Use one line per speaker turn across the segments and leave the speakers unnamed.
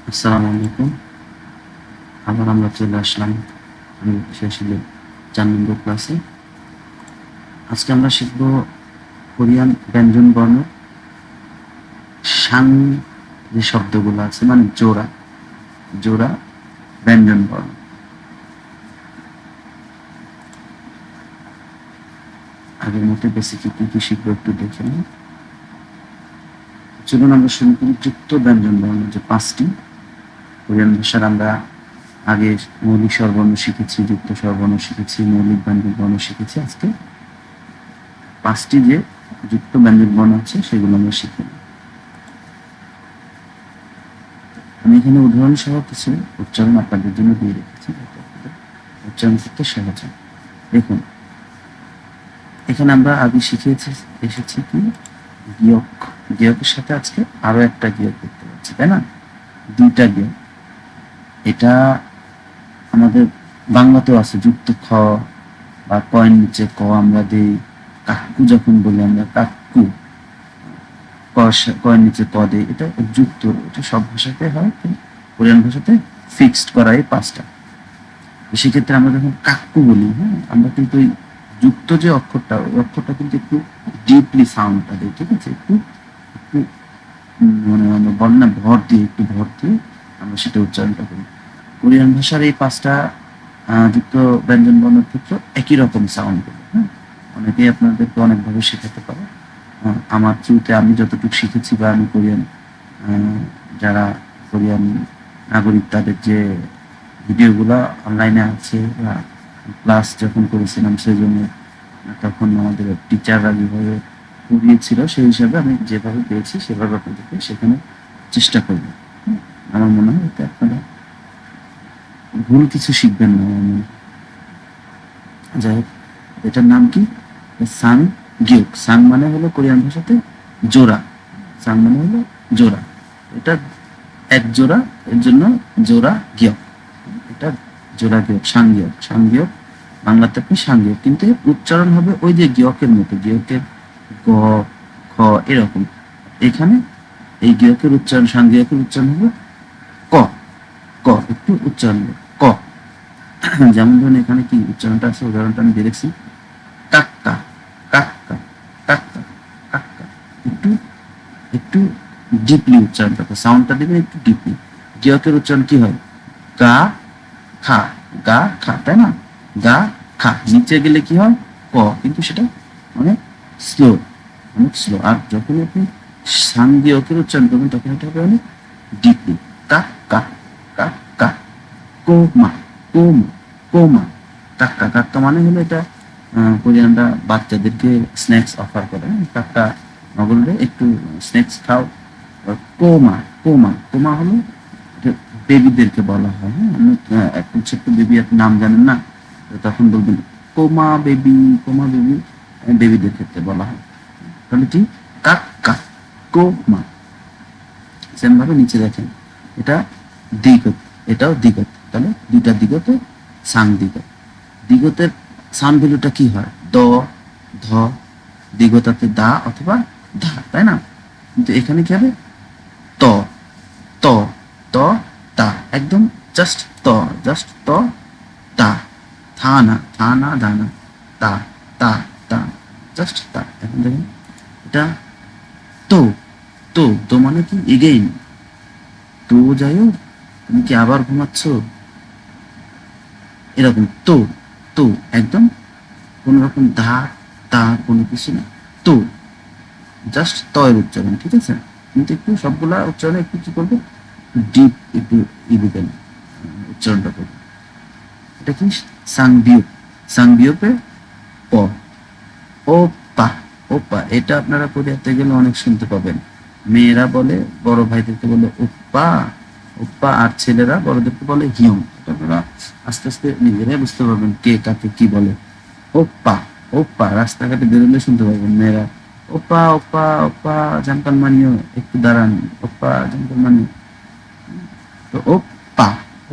আসসালামু আলাইকুম। আবার আমরা চলে আসলাম শেষে 4 নম্বর ক্লাসে। আজকে আমরা শিখব কোরিয়ান ব্যঞ্জন বর্ণ সাং, যে শব্দগুলো আছে মানে জোড়া জোড়া ব্যঞ্জন বর্ণ। আগের মতো বেসিক কি কি শিখবো একটু দেখে নিই। চলুন আমরা শুরু করি যুক্ত ব্যঞ্জন বর্ণ, যে 5টি। কোরিয়ান ভাষার আমরা আগে মৌলিক স্বরবর্ণ শিখেছি, যুক্ত স্বরবর্ণ শিখেছি, মৌলিক ব্যঞ্জন বর্ণ শিখেছি। আজকে 5টি যে যুক্ত ব্যঞ্জন বর্ণ আছে সেগুলো আমরা শিখে নিই। আমি এখানে উদাহরণ সহ কিছু উচ্চারণ আপনাদের জন্য দিয়ে রেখেছি, উচ্চারণ করতে সহজ হয়। দেখুন, এখানে আমরা আগে শিখেছি এসেছি কি গিয়ক। গিয়কের সাথে আজকে আরো একটা গিয়ক দেখতে পাচ্ছি, তাই না? 2টা গিয়ক। এটা আমাদের বাংলাতেও আছে, যুক্ত খ বা কয়ের নিচে ক আমরা দিই। কাকু যখন বলি আমরা কাকু, কয়ের নিচে ক দিই, এটা যুক্ত। এটা সব ভাষাতে হয়, কোরিয়ান ভাষাতে ফিক্সড করা এই 5টা। সেক্ষেত্রে আমরা যখন কাকু বলি, হ্যাঁ, আমরা কিন্তু ওই যুক্ত যে অক্ষরটা, ওই অক্ষরটা কিন্তু একটু ডিপলি সাউন্ডটা দিই, ঠিক আছে? একটু একটু মানে আমরা বল না, ভর দিয়ে, একটু ভর দিয়ে আমরা সেটা উচ্চারণটা করি। কোরিয়ান ভাষার এই 5টা যুক্ত ব্যঞ্জন বর্ণের ক্ষেত্রে একই রকম সাউন্ড গুলো, হ্যাঁ। অনেকেই আপনাদেরকে অনেকভাবে শেখাতে পারে। আমার থ্রুতে আমি যতটুকু শিখেছি, বা আমি কোরিয়ান যারা কোরিয়ান নাগরিক তাদের যে ভিডিওগুলো অনলাইনে আছে, বা ক্লাস যখন করেছিলাম সেজন্য তখন আমাদের টিচাররা যেভাবে পড়িয়েছিল সেই হিসাবে আমি যেভাবে পেয়েছি সেভাবে আপনাদেরকে সেখানে চেষ্টা করব। আমার মনে হয় এতে আপনারা ভুল কিছু শিখবেন না। আমার মনে হয়, যাই হোক, এটার নাম কি? সাং গিয়ক। সাং মানে হলো কোরিয়ান ভাষাতে জোড়া। সাং মানে হলো জোড়া। এটা এক জোড়া, এর জন্য জোড়া গিয়ক। এটা জোড়া গিয়ক, সাংগিয়ক। সাংগিয়ক বাংলাতে আপনি সাংগিয়ক, কিন্তু উচ্চারণ হবে ওই যে গিয়কের মতো, গিয়কের গ খ এরকম। এখানে এই গিয়কের উচ্চারণ, সাংগিয়কের উচ্চারণ হবে ক। ক একটু উচ্চারণ হবে ক। যেমন ধরুন এখানে কি উচ্চারণটা আছে, উদাহরণটা আমি দিয়ে দেখছি। Kaká, Kaká, Kaká, Kaká. একটু একটু ডিপলি উচ্চারণ করতে, সাউন্ডটা দিবেন একটু ডিপলি। গিয়কের উচ্চারণ কি হয়? গা খা, গা খা, তাই না? গা খা। নিচে গেলে কি হয়? ক, কিন্তু সেটা অনেক স্লো, অনেক স্লো। আর যখন আপনি সাংগিয়কের উচ্চারণ করবেন তখন এটা হবে অনেক ডিপলি। কা কা কা কা, কোমা, কোমা, কোমা। কাক্কা। কাক্কা মানে হলো এটা কোরিয়ানরা বাচ্চাদেরকে স্ন্যাক্স অফার করে। কাক্কা নগরে একটু স্ন্যাক্স খাও। কোমা, কোমা, কোমা হলো বেবিদেরকে বলা হয়, হ্যাঁ। একটা ছোট্ট বেবি, আপনি নাম জানেন না, তখন বলবেন কোমা বেবি, কোমা বেবি। বেবিদের ক্ষেত্রে বলা হয়। তাহলে কি? Kaká, coma. সেম ভাবে নিচে দেখেন, এটা দ্বিগত, এটাও দ্বিগত। তাহলে 2টা দ্বিগতে সাং দ্বিগত। দ্বিগতের সাউন্ড ভ্যালুটা কি হয়? দ, ধ, দ্বিগতাতে দা অথবা ধা, তাই না? কিন্তু এখানে কি হবে? ত, ত, ত, তা। একদম জাস্ট ত, জাস্ট ত, তা। থা না, থা না, দা না, তা, তা, তা, জাস্ট তা। এখন দেখেন এটা তো, তো, তো মানে কি? এগেইন তো, যাই হোক, তুমি কি আবার ঘুমাচ্ছ, এরকম। তো, তো একদম কোন রকম ধা তা কোনো কিছু না, তো জাস্ট ত এর উচ্চারণ, ঠিক আছে? কিন্তু একটু সবগুলা উচ্চারণে একটু কি করবে, ডিপ একটু দিবেন, উচ্চারণটা করবে। এটা কি? সাংবিয়ক। সাংবিয়পে প, ওপা, ওপা। এটা আপনারা কোরিয়াতে গেলে অনেক শুনতে পাবেন। মেয়েরা বলে বড় ভাইদেরকে বলে ওপ্পা, ওপ্পা। আর ছেলেরা বড়দেরকে বলে হিয়ং। এটা আপনারা আস্তে আস্তে নিজেরাই বুঝতে পারবেন কে কাকে কি বলে। Oppa, Oppa. রাস্তাঘাটে বেরোলে শুনতে পাবেন মেয়েরা ওপ্পা, ওপ্পা, ওপ্পা জানকান মানিও, একটু দাঁড়ান, ওপ্পা জানকান মানিও। তো ওপ্পা,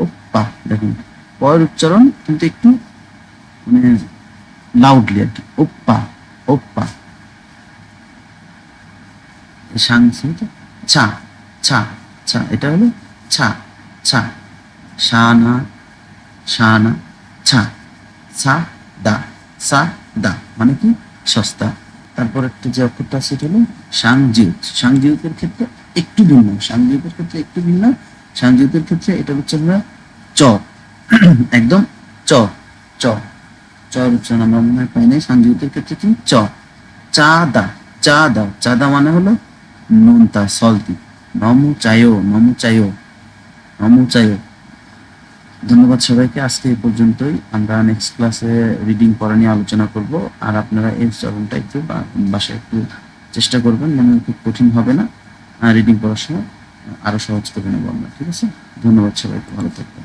ওপ্পা। দেখুন পয়ের উচ্চারণ কিন্তু একটু মানে লাউডলি আর কি। Oppa, Oppa. সাংসিটা ছা, ছা, ছা। এটা হলো ছা ছা, শানা শানা, ছা, সা দা, সা দা মানে কি সস্তা। তারপর একটা যে অক্ষরটা আছে সেটা হলো সাংজিউত। সাংজিউতের ক্ষেত্রে একটু ভিন্ন, সাংজিউতের ক্ষেত্রে একটু ভিন্ন। সাংজিউতের ক্ষেত্রে এটা হচ্ছে আমরা চ, একদম চ, চ, চর উচ্চারণ আমরা মনে হয় পাই নাই। সাংজিউতের ক্ষেত্রে কি চ, চাঁদা, চাঁদা, চাঁদা মানে হলো নোনতা সলটি। নমু চায়ো, নমু চায়ো, নমু চায়ো। ধন্যবাদ সবাইকে। আজকে এই পর্যন্তই। আমরা নেক্সট ক্লাসে রিডিং পড়া নিয়ে আলোচনা করব। আর আপনারা এই চরণটা একটু বাসায় একটু চেষ্টা করবেন, মনে হয় খুব কঠিন হবে না। রিডিং পড়ার সময় আরো সহজ করে নেবো আমরা, ঠিক আছে? ধন্যবাদ সবাইকে, ভালো থাকবেন।